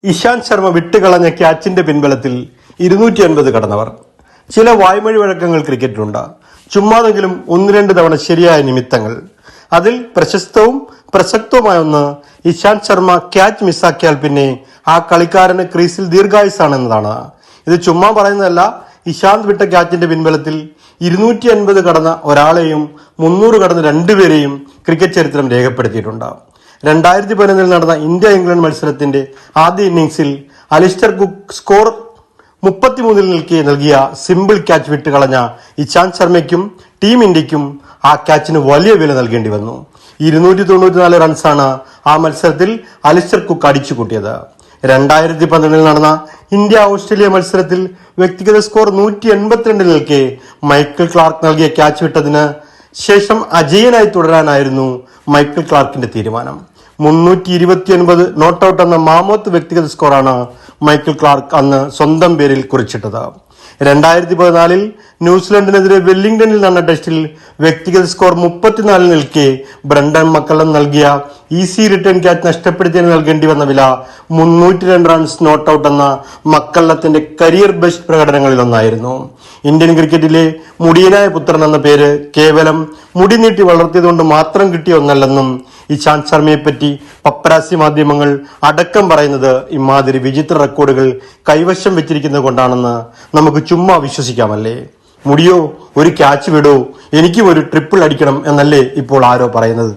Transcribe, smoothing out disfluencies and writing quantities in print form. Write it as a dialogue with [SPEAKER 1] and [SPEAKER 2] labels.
[SPEAKER 1] ഇശാന്ത് ശർമ്മ വിട്ടുകളഞ്ഞ ക്യാച്ചിന്റെ പിൻബലത്തിൽ 250 കടന്നവർ. ചില വായ്മൊഴി വഴക്കങ്ങൾ ക്രിക്കറ്റിലുണ്ട്. ചുമ്മാതെങ്കിലും 1-2 തവണ ശരിയായ നിമിത്തങ്ങൾ. അതിൽ പ്രശസ്തവും പ്രസക്തവുമായ ഒന്ന്, ഇശാന്ത് ശർമ്മ ക്യാച്ച് മിസ്സാക്കിയാൽ പിന്നെ ആ കളിക്കാരന് ക്രീസിൽ ദീർഘായുസാണെന്നതാണ്. ഇത് ചുമ്മാ പറയുന്നതല്ല. ഇശാന്ത് വിട്ട ക്യാച്ചിന്റെ പിൻബലത്തിൽ 250 കടന്ന ഒരാളെയും 300 കടന്ന രണ്ടുപേരെയും ക്രിക്കറ്റ് ചരിത്രം രേഖപ്പെടുത്തിയിട്ടുണ്ട്. 2011 നടന്ന ഇന്ത്യ ഇംഗ്ലണ്ട് മത്സരത്തിന്റെ ആദ്യ ഇന്നിംഗ്സിൽ അലിസ്റ്റർ കുക്ക് സ്കോർ 33 നിൽക്കെ നൽകിയ സിമ്പിൾ ക്യാച്ച് വിട്ടുകളഞ്ഞ ഇശാന്ത് ശർമ്മയ്ക്കും ടീം ഇന്ത്യക്കും ആ ക്യാച്ചിന് വലിയ വില നൽകേണ്ടി വന്നു. 294 റൺസാണ് ആ മത്സരത്തിൽ അലിസ്റ്റർ കുക്ക് അടിച്ചുകൂട്ടിയത്. 2012 നടന്ന ഇന്ത്യ ഓസ്ട്രേലിയ മത്സരത്തിൽ വ്യക്തിഗത സ്കോർ 182 നിൽക്കെ മൈക്കിൾ ക്ലാർക്ക് നൽകിയ ക്യാച്ച് വിട്ടതിന് ശേഷം അജയ്യനായി തുടരാനായിരുന്നു മൈക്കിൾ ക്ലാർക്കിന്റെ തീരുമാനം. 329 നോട്ട് ഔട്ട് എന്ന മാമോത്ത് വ്യക്തിഗത സ്കോറാണ് മൈക്കിൾ ക്ലാർക്ക് അന്ന് സ്വന്തം പേരിൽ കുറിച്ചിട്ടത്. 2014 ന്യൂസിലൻഡിനെതിരെ വെല്ലിംഗ്ടണിൽ നടന്ന ടെസ്റ്റിൽ വ്യക്തിഗത സ്കോർ 34 നിൽക്കെ ബ്രണ്ടൻ മക്കല്ലം നൽകിയ ഈസി റിട്ടേൺ ക്യാച്ച് നഷ്ടപ്പെടുത്തിയതിന് നൽകേണ്ടി വന്ന വില 302 റൺസ് നോട്ട് ഔട്ട് എന്ന മക്കല്ലത്തിന്റെ കരിയർ ബെസ്റ്റ് പ്രകടനങ്ങളിലൊന്നായിരുന്നു. ഇന്ത്യൻ ക്രിക്കറ്റിലെ മുടിയനായ പുത്രൻ എന്ന പേര് കേവലം മുടി നീട്ടി വളർത്തിയതുകൊണ്ട് മാത്രം കിട്ടിയ ഒന്നല്ലെന്നും ഇശാന്ത് ശർമ്മയെപ്പറ്റി പപ്പരാസി മാധ്യമങ്ങൾ അടക്കം പറയുന്നത് ഇമാതിരി വിചിത്ര റെക്കോർഡുകൾ കൈവശം വെച്ചിരിക്കുന്നത് കൊണ്ടാണെന്ന് നമുക്ക് ചുമ്മാ വിശ്വസിക്കാമല്ലേ? മുടിയോ, ഒരു ക്യാച്ച് വിടോ, എനിക്കും ഒരു ട്രിപ്പിൾ അടിക്കണം എന്നല്ലേ ഇപ്പോൾ ആരോ പറയുന്നത്?